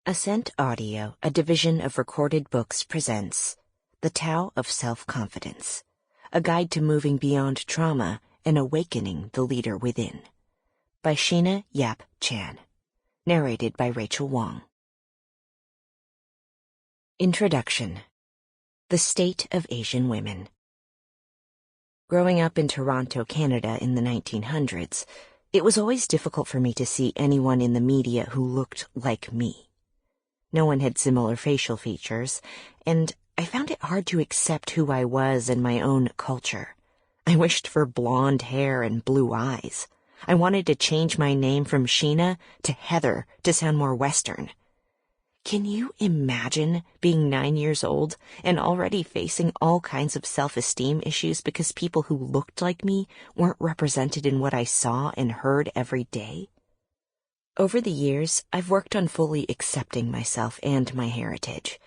Ascent Audio, a division of Recorded Books, presents The Tao of Self-Confidence, a guide to moving beyond trauma and awakening the leader within, by Sheena Yap Chan, narrated by Raechel Wong. Introduction. The State of Asian Women. Growing up in Toronto, Canada in the 1900s, it was always difficult for me to see anyone in the media who looked like me. No one had similar facial features, and I found it hard to accept who I was in my own culture. I wished for blonde hair and blue eyes. I wanted to change my name from Sheena to Heather to sound more Western. Can you imagine being 9 years old and already facing all kinds of self-esteem issues because people who looked like me weren't represented in what I saw and heard every day? Over the years, I've worked on fully accepting myself and my heritage.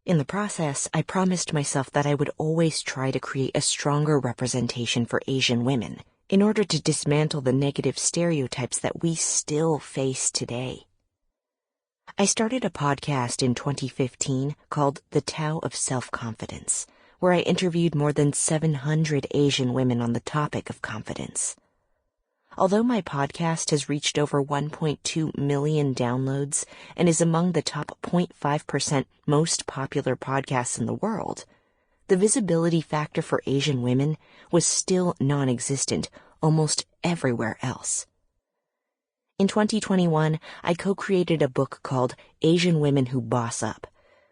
In the process, I promised myself that I would always try to create a stronger representation for Asian women in order to dismantle the negative stereotypes that we still face today. I started a podcast in 2015 called The Tao of Self-Confidence, where I interviewed more than 700 Asian women on the topic of confidence. Although my podcast has reached over 1.2 million downloads and is among the top 0.5% most popular podcasts in the world, the visibility factor for Asian women was still non-existent almost everywhere else. In 2021, I co-created a book called Asian Women Who Boss Up,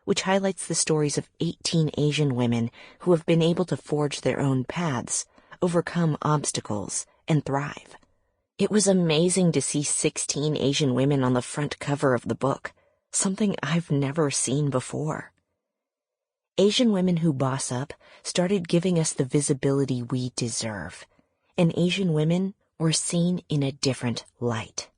which highlights the stories of 18 Asian women who have been able to forge their own paths, overcome obstacles, and thrive. It was amazing to see 16 Asian women on the front cover of the book, something I've never seen before. Asian Women Who Boss Up started giving us the visibility we deserve, and Asian women were seen in a different light.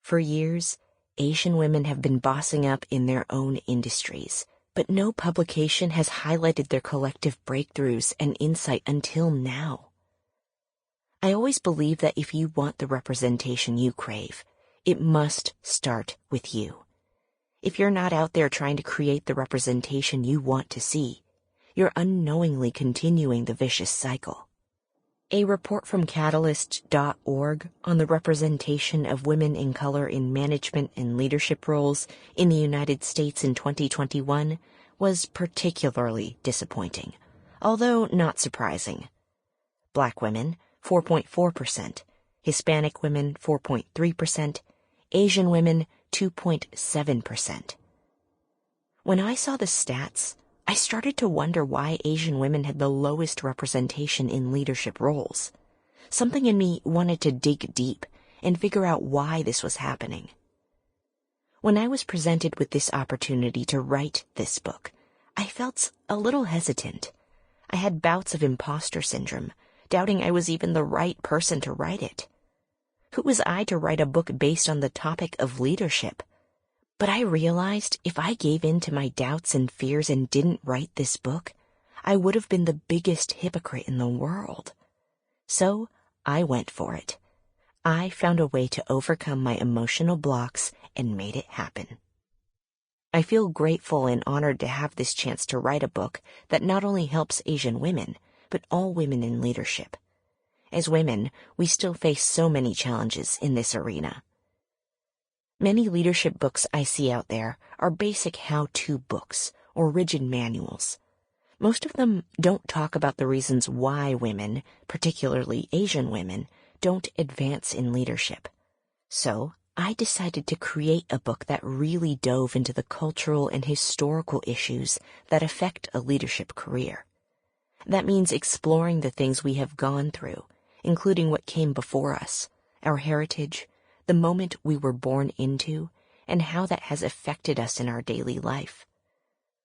For years, Asian women have been bossing up in their own industries, but no publication has highlighted their collective breakthroughs and insight until now. I always believe that if you want the representation you crave, it must start with you. If you're not out there trying to create the representation you want to see, you're unknowingly continuing the vicious cycle. A report from Catalyst.org on the representation of women in color in management and leadership roles in the United States in 2021 was particularly disappointing, although not surprising. Black women, 4.4%, Hispanic women, 4.3%, Asian women, 2.7%. When I saw the stats, I started to wonder why Asian women had the lowest representation in leadership roles. Something in me wanted to dig deep and figure out why this was happening. When I was presented with this opportunity to write this book, I felt a little hesitant. I had bouts of imposter syndrome, doubting I was even the right person to write it. Who was I to write a book based on the topic of leadership? But I realized if I gave in to my doubts and fears and didn't write this book, I would have been the biggest hypocrite in the world. So I went for it. I found a way to overcome my emotional blocks and made it happen. I feel grateful and honored to have this chance to write a book that not only helps Asian women, but all women in leadership. As women, we still face so many challenges in this arena. Many leadership books I see out there are basic how-to books or rigid manuals. Most of them don't talk about the reasons why women, particularly Asian women, don't advance in leadership. So I decided to create a book that really dove into the cultural and historical issues that affect a leadership career. That means exploring the things we have gone through, including what came before us, our heritage, the moment we were born into, and how that has affected us in our daily life.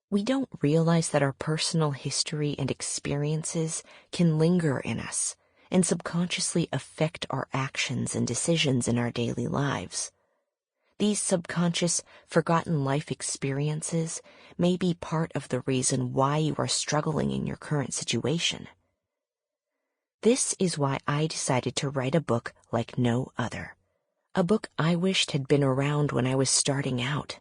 We don't realize that our personal history and experiences can linger in us and subconsciously affect our actions and decisions in our daily lives. These subconscious, forgotten life experiences may be part of the reason why you are struggling in your current situation. This is why I decided to write a book like no other. A book I wished had been around when I was starting out.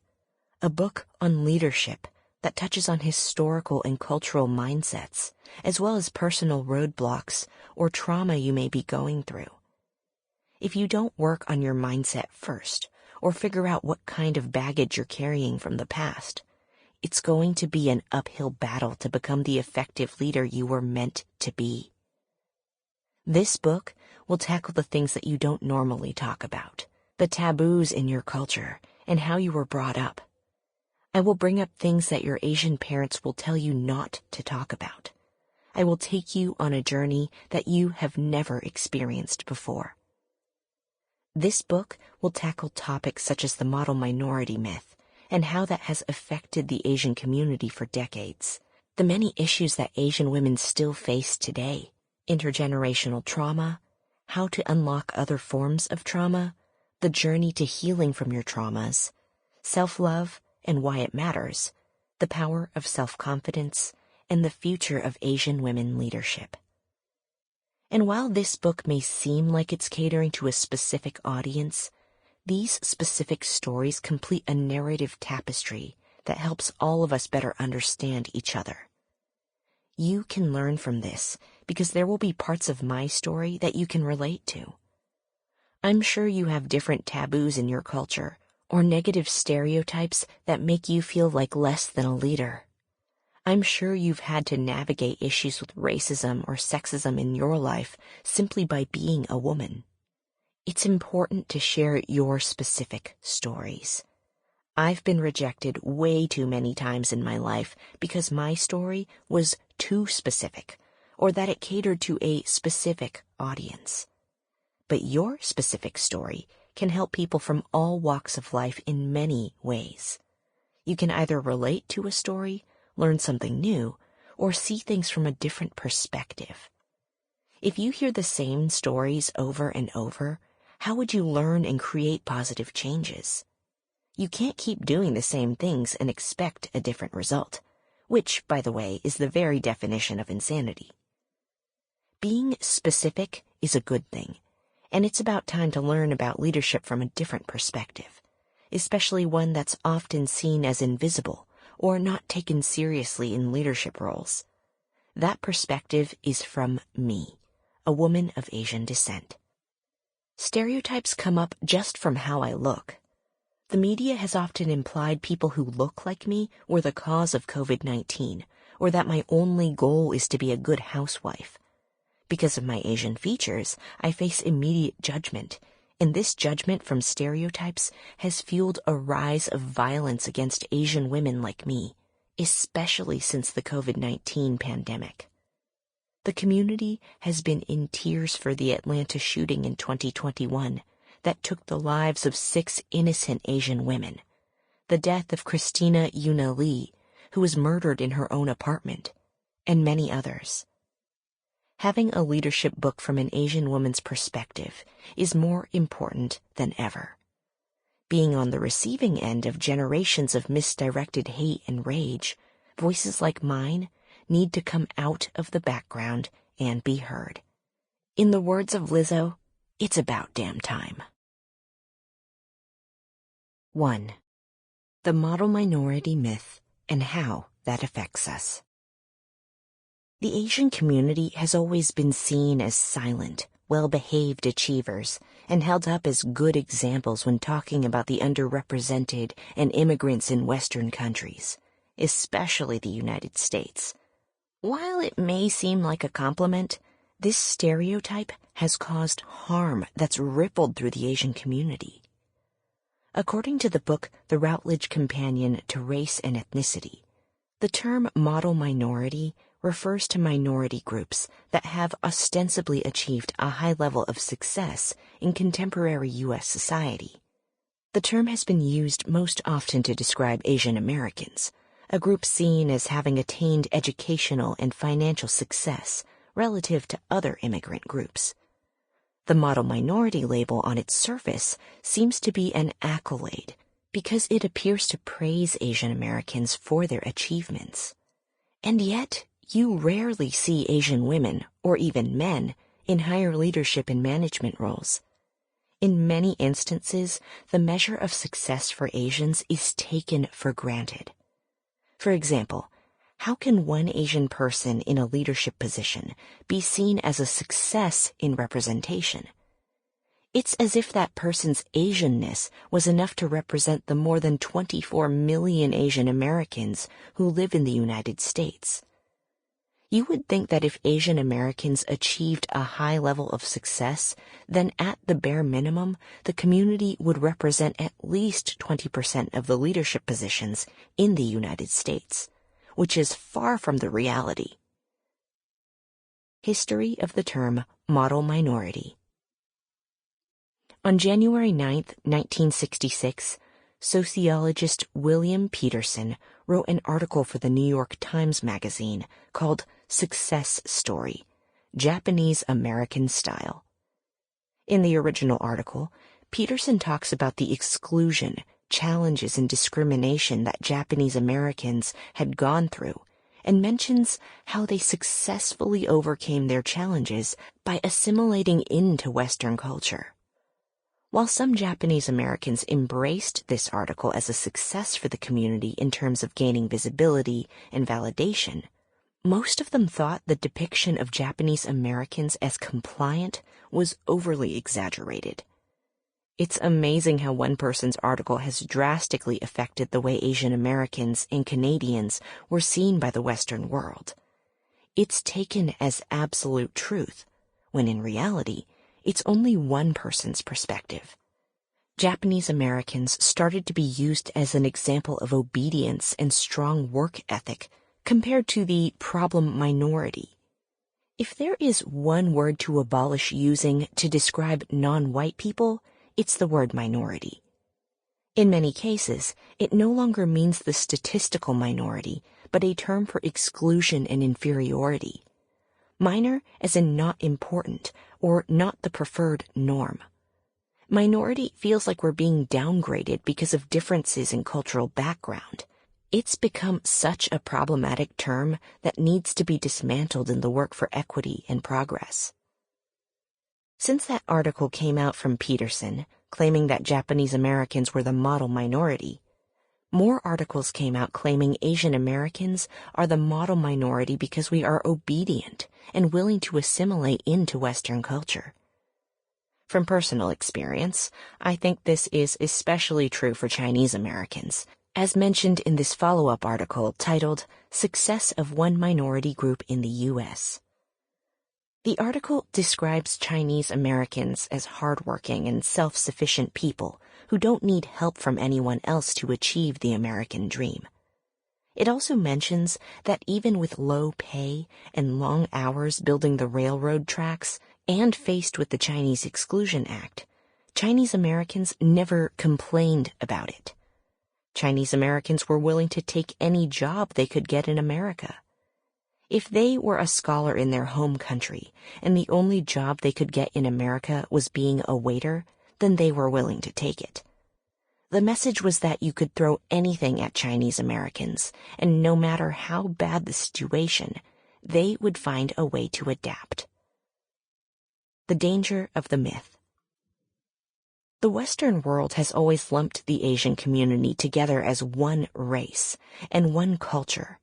a book on leadership that touches on historical and cultural mindsets, as well as personal roadblocks or trauma you may be going through. If you don't work on your mindset first, or figure out what kind of baggage you're carrying from the past, it's going to be an uphill battle to become the effective leader you were meant to be. This book will tackle the things that you don't normally talk about, the taboos in your culture, and how you were brought up. I will bring up things that your Asian parents will tell you not to talk about. I will take you on a journey that you have never experienced before. This book will tackle topics such as the model minority myth and how that has affected the Asian community for decades, the many issues that Asian women still face today, intergenerational trauma, how to unlock other forms of trauma, the journey to healing from your traumas, self-love and why it matters, the power of self-confidence, and the future of Asian women leadership. And while this book may seem like it's catering to a specific audience, these specific stories complete a narrative tapestry that helps all of us better understand each other. You can learn from this because there will be parts of my story that you can relate to. I'm sure you have different taboos in your culture or negative stereotypes that make you feel like less than a leader. I'm sure you've had to navigate issues with racism or sexism in your life simply by being a woman. It's important to share your specific stories. I've been rejected way too many times in my life because my story was too specific, or that it catered to a specific audience. But your specific story can help people from all walks of life in many ways. You can either relate to a story, learn something new, or see things from a different perspective. If you hear the same stories over and over, how would you learn and create positive changes? You can't keep doing the same things and expect a different result, which, by the way, is the very definition of insanity. Being specific is a good thing, and it's about time to learn about leadership from a different perspective, especially one that's often seen as invisible or not taken seriously in leadership roles. That perspective is from me, a woman of Asian descent. Stereotypes come up just from how I look. The media has often implied people who look like me were the cause of COVID-19, or that my only goal is to be a good housewife. Because of my Asian features, I face immediate judgment, and this judgment from stereotypes has fueled a rise of violence against Asian women like me, especially since the COVID-19 pandemic. The community has been in tears for the Atlanta shooting in 2021 that took the lives of 6 innocent Asian women, the death of Christina Yuna Lee, who was murdered in her own apartment, and many others. Having a leadership book from an Asian woman's perspective is more important than ever. Being on the receiving end of generations of misdirected hate and rage, voices like mine need to come out of the background and be heard. In the words of Lizzo, it's about damn time. 1. The model minority myth and how that affects us. The Asian community has always been seen as silent, well-behaved achievers and held up as good examples when talking about the underrepresented and immigrants in Western countries, especially the United States. While it may seem like a compliment, this stereotype has caused harm that's rippled through the Asian community. According to the book The Routledge Companion to Race and Ethnicity, the term model minority refers to minority groups that have ostensibly achieved a high level of success in contemporary U.S. society. The term has been used most often to describe Asian Americans, a group seen as having attained educational and financial success relative to other immigrant groups. The model minority label on its surface seems to be an accolade because it appears to praise Asian Americans for their achievements. And yet, you rarely see Asian women, or even men, in higher leadership and management roles. In many instances, the measure of success for Asians is taken for granted. For example, how can one Asian person in a leadership position be seen as a success in representation? It's as if that person's Asianness was enough to represent the more than 24 million Asian Americans who live in the United States. You would think that if Asian Americans achieved a high level of success, then at the bare minimum, the community would represent at least 20% of the leadership positions in the United States, which is far from the reality. History of the term model minority. On January 9, 1966, sociologist William Peterson wrote an article for the New York Times Magazine called Success Story, Japanese American Style. In the original article, Peterson talks about the exclusion, challenges, and discrimination that Japanese Americans had gone through, and mentions how they successfully overcame their challenges by assimilating into Western culture. While some Japanese Americans embraced this article as a success for the community in terms of gaining visibility and validation, most of them thought the depiction of Japanese Americans as compliant was overly exaggerated. It's amazing how one person's article has drastically affected the way Asian Americans and Canadians were seen by the Western world. It's taken as absolute truth, when in reality, it's only one person's perspective. Japanese Americans started to be used as an example of obedience and strong work ethic compared to the problem minority. If there is one word to abolish using to describe non-white people, it's the word minority. In many cases, it no longer means the statistical minority, but a term for exclusion and inferiority. Minor as in not important or not the preferred norm. Minority feels like we're being downgraded because of differences in cultural background. It's become such a problematic term that needs to be dismantled in the work for equity and progress. Since that article came out from Peterson, claiming that Japanese Americans were the model minority, more articles came out claiming Asian Americans are the model minority because we are obedient and willing to assimilate into Western culture. From personal experience, I think this is especially true for Chinese Americans, as mentioned in this follow-up article titled Success of One Minority Group in the U.S. The article describes Chinese Americans as hardworking and self-sufficient people who don't need help from anyone else to achieve the American dream. It also mentions that even with low pay and long hours building the railroad tracks and faced with the Chinese Exclusion Act, Chinese Americans never complained about it. Chinese Americans were willing to take any job they could get in America. If they were a scholar in their home country and the only job they could get in America was being a waiter, then they were willing to take it. The message was that you could throw anything at Chinese Americans, and no matter how bad the situation, they would find a way to adapt. The danger of the myth. The Western world has always lumped the Asian community together as one race and one culture,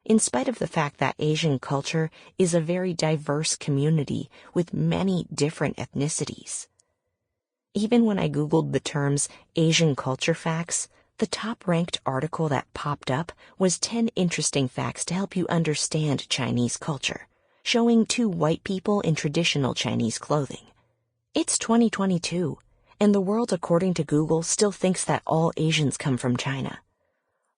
in spite of the fact that Asian culture is a very diverse community with many different ethnicities. Even when I Googled the terms Asian culture facts, the top-ranked article that popped up was 10 interesting facts to help you understand Chinese culture, showing 2 white people in traditional Chinese clothing. It's 2022, and the world, according to Google, still thinks that all Asians come from China.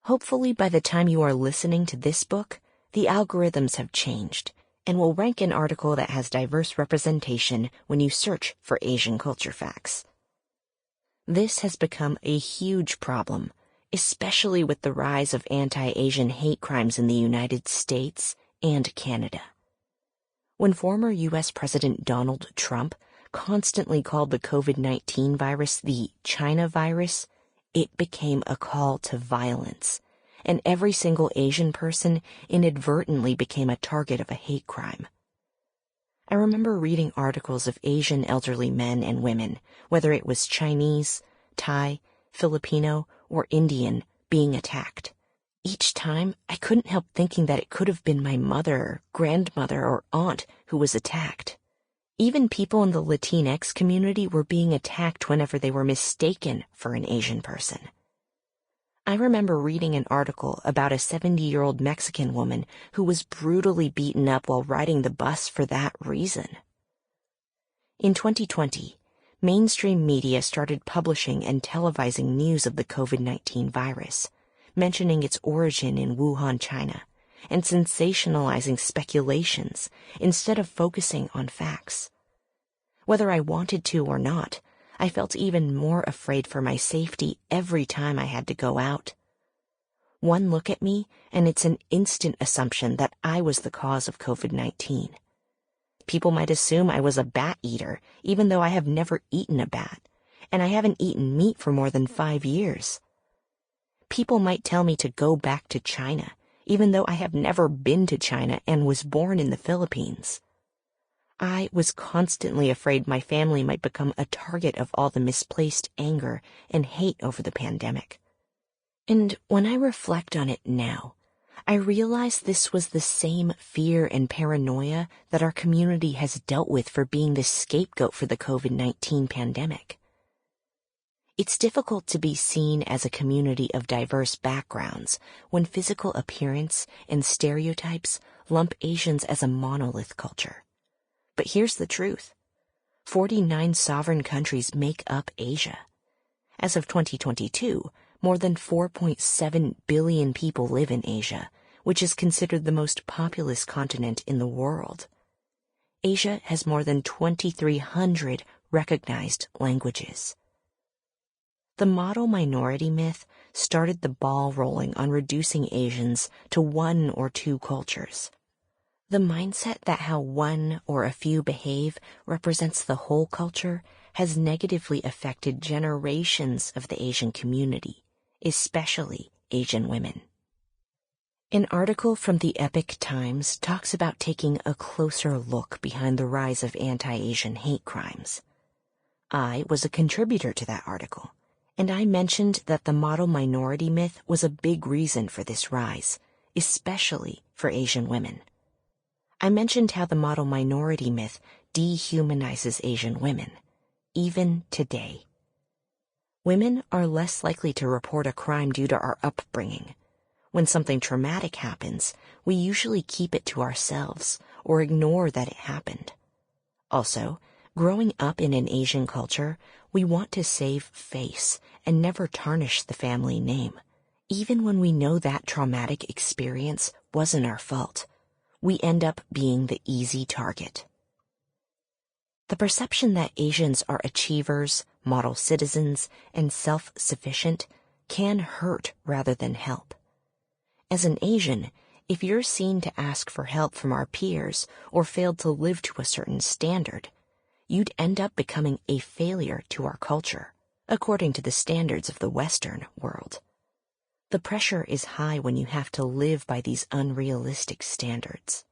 Hopefully, by the time you are listening to this book, the algorithms have changed and will rank an article that has diverse representation when you search for Asian culture facts. This has become a huge problem, especially with the rise of anti-Asian hate crimes in the United States and Canada. When former U.S. President Donald Trump constantly called the COVID-19 virus the China virus, it became a call to violence, and every single Asian person inadvertently became a target of a hate crime. I remember reading articles of Asian elderly men and women, whether it was Chinese, Thai, Filipino, or Indian, being attacked. Each time, I couldn't help thinking that it could have been my mother, grandmother, or aunt who was attacked. Even people in the Latinx community were being attacked whenever they were mistaken for an Asian person. I remember reading an article about a 70-year-old Mexican woman who was brutally beaten up while riding the bus for that reason. In 2020, mainstream media started publishing and televising news of the COVID-19 virus, mentioning its origin in Wuhan, China, and sensationalizing speculations instead of focusing on facts. Whether I wanted to or not, I felt even more afraid for my safety every time I had to go out. One look at me, and it's an instant assumption that I was the cause of COVID-19. People might assume I was a bat eater, even though I have never eaten a bat, and I haven't eaten meat for more than 5 years. People might tell me to go back to China, even though I have never been to China and was born in the Philippines. I was constantly afraid my family might become a target of all the misplaced anger and hate over the pandemic. And when I reflect on it now, I realize this was the same fear and paranoia that our community has dealt with for being the scapegoat for the COVID-19 pandemic. It's difficult to be seen as a community of diverse backgrounds when physical appearance and stereotypes lump Asians as a monolith culture. But here's the truth. 49 sovereign countries make up Asia. As of 2022, more than 4.7 billion people live in Asia, which is considered the most populous continent in the world. Asia has more than 2,300 recognized languages. The model minority myth started the ball rolling on reducing Asians to 1 or 2 cultures. The mindset that how one or a few behave represents the whole culture has negatively affected generations of the Asian community, especially Asian women. An article from the Epoch Times talks about taking a closer look behind the rise of anti-Asian hate crimes. I was a contributor to that article, and I mentioned that the model minority myth was a big reason for this rise, especially for Asian women. I mentioned how the model minority myth dehumanizes Asian women, even today. Women are less likely to report a crime due to our upbringing. When something traumatic happens, we usually keep it to ourselves or ignore that it happened. Also, growing up in an Asian culture, we want to save face and never tarnish the family name, even when we know that traumatic experience wasn't our fault. We end up being the easy target. The perception that Asians are achievers, model citizens, and self-sufficient can hurt rather than help. As an Asian, if you're seen to ask for help from our peers or failed to live to a certain standard, you'd end up becoming a failure to our culture, according to the standards of the Western world. The pressure is high when you have to live by these unrealistic standards.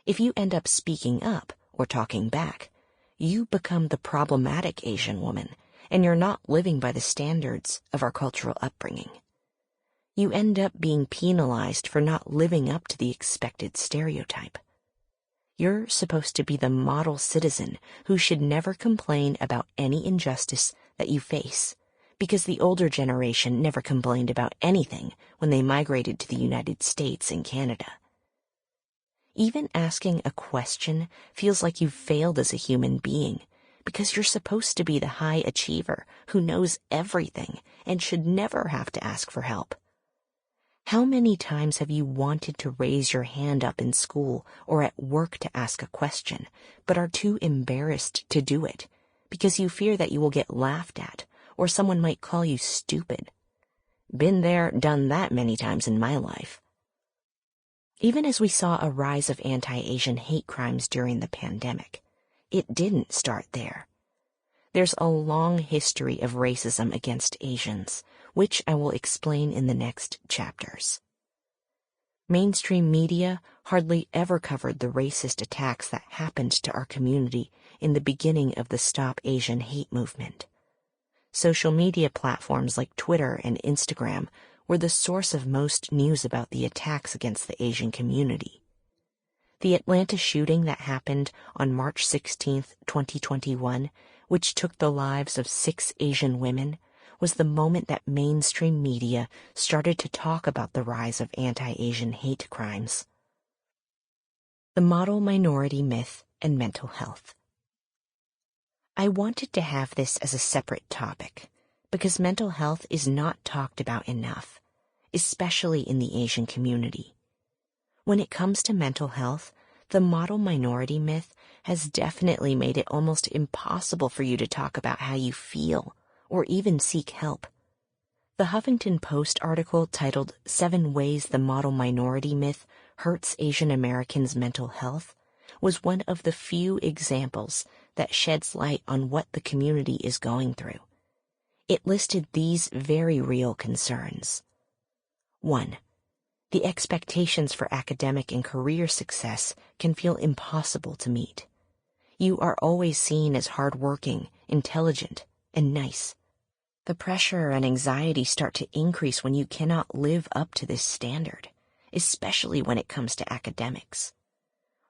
If you end up speaking up or talking back, you become the problematic Asian woman, and you're not living by the standards of our cultural upbringing. You end up being penalized for not living up to the expected stereotype. You're supposed to be the model citizen who should never complain about any injustice that you face, because the older generation never complained about anything when they migrated to the United States and Canada. Even asking a question feels like you've failed as a human being, because you're supposed to be the high achiever who knows everything and should never have to ask for help. How many times have you wanted to raise your hand up in school or at work to ask a question, but are too embarrassed to do it because you fear that you will get laughed at or someone might call you stupid? Been there, done that many times in my life. Even as we saw a rise of anti-Asian hate crimes during the pandemic, it didn't start there. There's a long history of racism against Asians, which I will explain in the next chapters. Mainstream media hardly ever covered the racist attacks that happened to our community in the beginning of the Stop Asian Hate movement. Social media platforms like Twitter and Instagram were the source of most news about the attacks against the Asian community. The Atlanta shooting that happened on March 16, 2021, which took the lives of 6 Asian women, was the moment that mainstream media started to talk about the rise of anti-Asian hate crimes. The model minority myth and mental health. I wanted to have this as a separate topic because mental health is not talked about enough, especially in the Asian community. When it comes to mental health, the model minority myth has definitely made it almost impossible for you to talk about how you feel or even seek help. The Huffington Post article titled 7 Ways the Model Minority Myth Hurts Asian Americans' Mental Health was one of the few examples that sheds light on what the community is going through. It listed these very real concerns. 1. The expectations for academic and career success can feel impossible to meet. You are always seen as hardworking, intelligent, and nice. The pressure and anxiety start to increase when you cannot live up to this standard, especially when it comes to academics.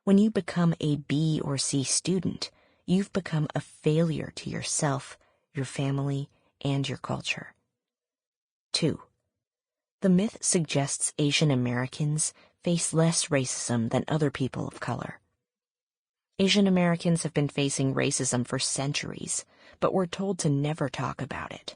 When you become a B or C student, you've become a failure to yourself, your family, and your culture. 2. The myth suggests Asian Americans face less racism than other people of color. Asian Americans have been facing racism for centuries, but we're told to never talk about it.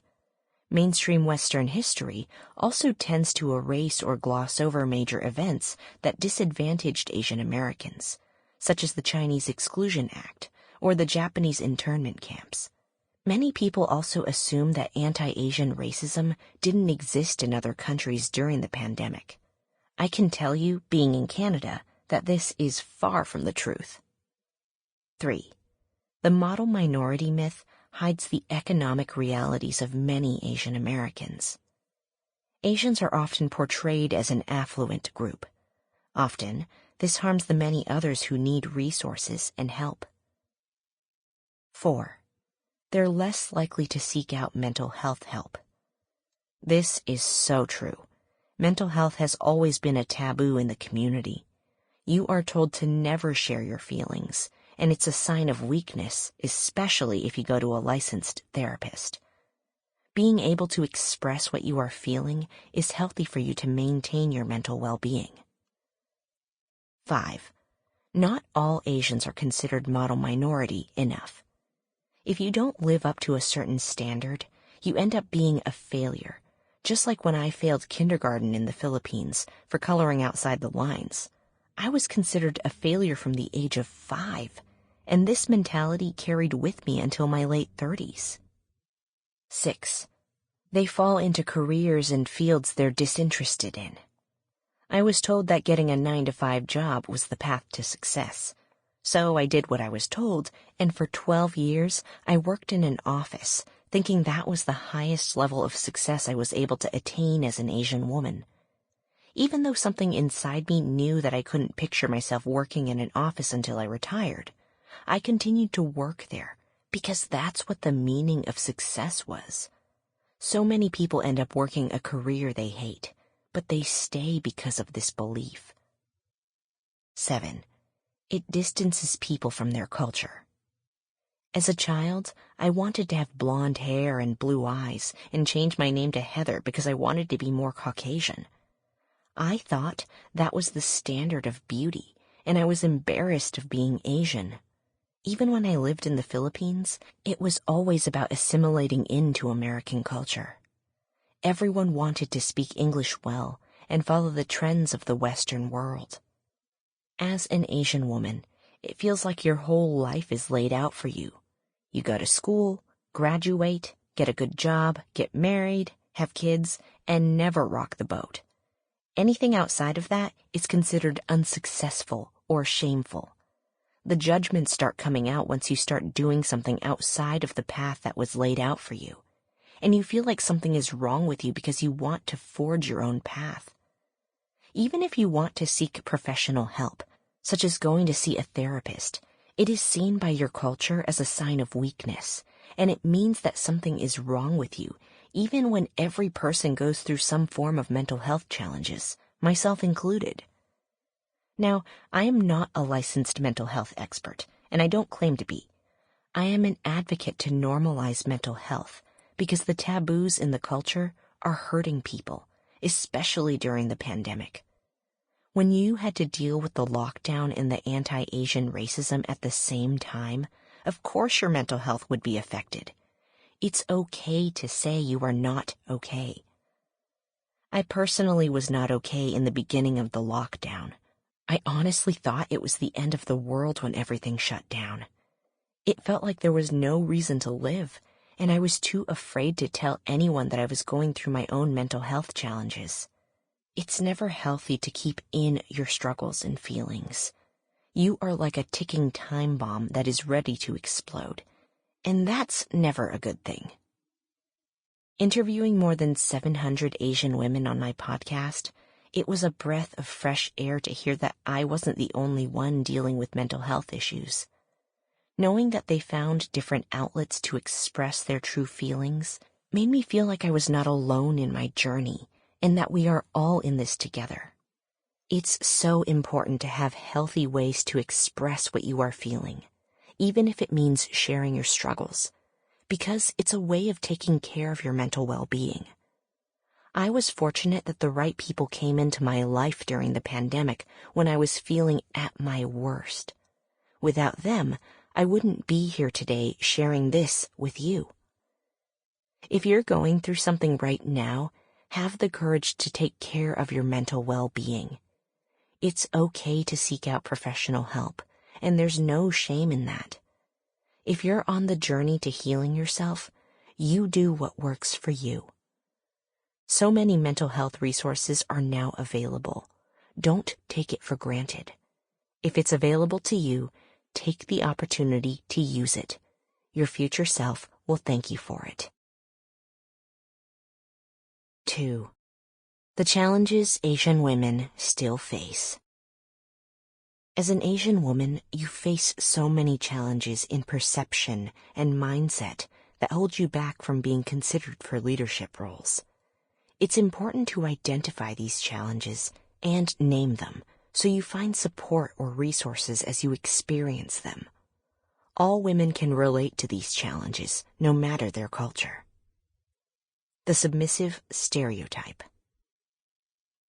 Mainstream Western history also tends to erase or gloss over major events that disadvantaged Asian Americans, such as the Chinese Exclusion Act or the Japanese internment camps. Many people also assume that anti-Asian racism didn't exist in other countries during the pandemic. I can tell you, being in Canada, that this is far from the truth. 3. The model minority myth hides the economic realities of many Asian Americans. Asians are often portrayed as an affluent group. Often, this harms the many others who need resources and help. 4. They're less likely to seek out mental health help. This is so true. Mental health has always been a taboo in the community. You are told to never share your feelings, and it's a sign of weakness, especially if you go to a licensed therapist. Being able to express what you are feeling is healthy for you to maintain your mental well-being. 5. Not all Asians are considered model minority enough. If you don't live up to a certain standard, you end up being a failure, just like when I failed kindergarten in the Philippines for coloring outside the lines. I was considered a failure from the age of 5, and this mentality carried with me until my late 30s. 6. They fall into careers and fields they're disinterested in. I was told that getting a 9-to-5 job was the path to success. So I did what I was told, and for 12 years I worked in an office, thinking that was the highest level of success I was able to attain as an Asian woman. Even though something inside me knew that I couldn't picture myself working in an office until I retired, I continued to work there because that's what the meaning of success was. So many people end up working a career they hate, but they stay because of this belief. 7. It distances people from their culture. As a child, I wanted to have blonde hair and blue eyes and change my name to Heather because I wanted to be more Caucasian. I thought that was the standard of beauty, and I was embarrassed of being Asian. Even when I lived in the Philippines, it was always about assimilating into American culture. Everyone wanted to speak English well and follow the trends of the Western world. As an Asian woman, it feels like your whole life is laid out for you. You go to school, graduate, get a good job, get married, have kids, and never rock the boat. Anything outside of that is considered unsuccessful or shameful. The judgments start coming out once you start doing something outside of the path that was laid out for you, and you feel like something is wrong with you because you want to forge your own path. Even if you want to seek professional help, such as going to see a therapist, it is seen by your culture as a sign of weakness, and it means that something is wrong with you, even when every person goes through some form of mental health challenges, myself included. Now, I am not a licensed mental health expert, and I don't claim to be. I am an advocate to normalize mental health because the taboos in the culture are hurting people, especially during the pandemic. When you had to deal with the lockdown and the anti-Asian racism at the same time, of course your mental health would be affected. It's okay to say you are not okay. I personally was not okay in the beginning of the lockdown. I honestly thought it was the end of the world when everything shut down. It felt like there was no reason to live, and I was too afraid to tell anyone that I was going through my own mental health challenges. It's never healthy to keep in your struggles and feelings. You are like a ticking time bomb that is ready to explode, and that's never a good thing. Interviewing more than 700 Asian women on my podcast, it was a breath of fresh air to hear that I wasn't the only one dealing with mental health issues. Knowing that they found different outlets to express their true feelings made me feel like I was not alone in my journey, and that we are all in this together. It's so important to have healthy ways to express what you are feeling, even if it means sharing your struggles, because it's a way of taking care of your mental well-being. I was fortunate that the right people came into my life during the pandemic when I was feeling at my worst. Without them, I wouldn't be here today sharing this with you. If you're going through something right now, have the courage to take care of your mental well-being. It's okay to seek out professional help, and there's no shame in that. If you're on the journey to healing yourself, you do what works for you. So many mental health resources are now available. Don't take it for granted. If it's available to you, take the opportunity to use it. Your future self will thank you for it. 2. The challenges Asian women still face. As an Asian woman, you face so many challenges in perception and mindset that hold you back from being considered for leadership roles. It's important to identify these challenges and name them so you find support or resources as you experience them. All women can relate to these challenges, no matter their culture. The submissive stereotype.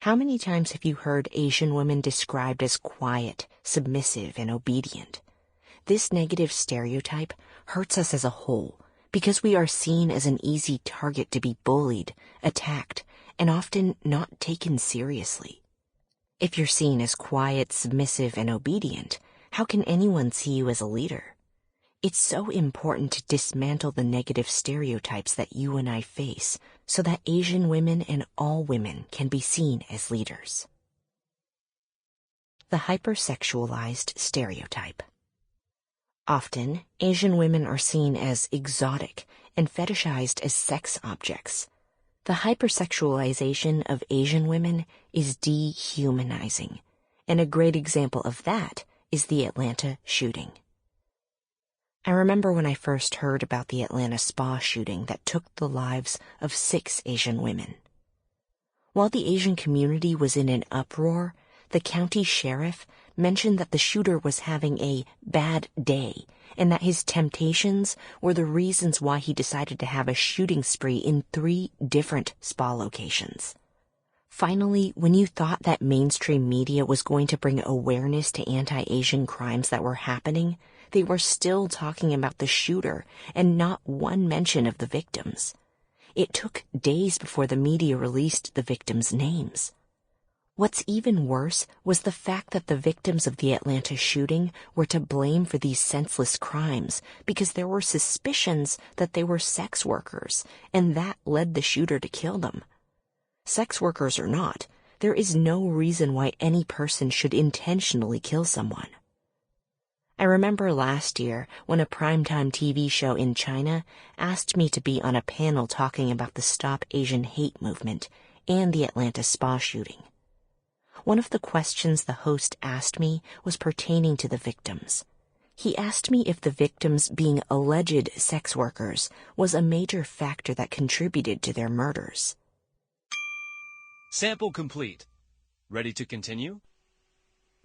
How many times have you heard Asian women described as quiet, submissive, and obedient? This negative stereotype hurts us as a whole because we are seen as an easy target to be bullied, attacked, and often not taken seriously. If you're seen as quiet, submissive, and obedient, how can anyone see you as a leader? It's so important to dismantle the negative stereotypes that you and I face so that Asian women and all women can be seen as leaders. The hypersexualized stereotype. Often, Asian women are seen as exotic and fetishized as sex objects. The hypersexualization of Asian women is dehumanizing, and a great example of that is the Atlanta shooting. I remember when I first heard about the Atlanta spa shooting that took the lives of 6 Asian women. While the Asian community was in an uproar, the county sheriff mentioned that the shooter was having a bad day and that his temptations were the reasons why he decided to have a shooting spree in 3 different spa locations. Finally, when you thought that mainstream media was going to bring awareness to anti-Asian crimes that were happening, they were still talking about the shooter and not one mention of the victims. It took days before the media released the victims' names. What's even worse was the fact that the victims of the Atlanta shooting were to blame for these senseless crimes because there were suspicions that they were sex workers, and that led the shooter to kill them. Sex workers or not, there is no reason why any person should intentionally kill someone. I remember last year when a primetime TV show in China asked me to be on a panel talking about the Stop Asian Hate movement and the Atlanta spa shooting. one of the questions the host asked me was pertaining to the victims. He asked me if the victims being alleged sex workers was a major factor that contributed to their murders. Sample complete. Ready to continue?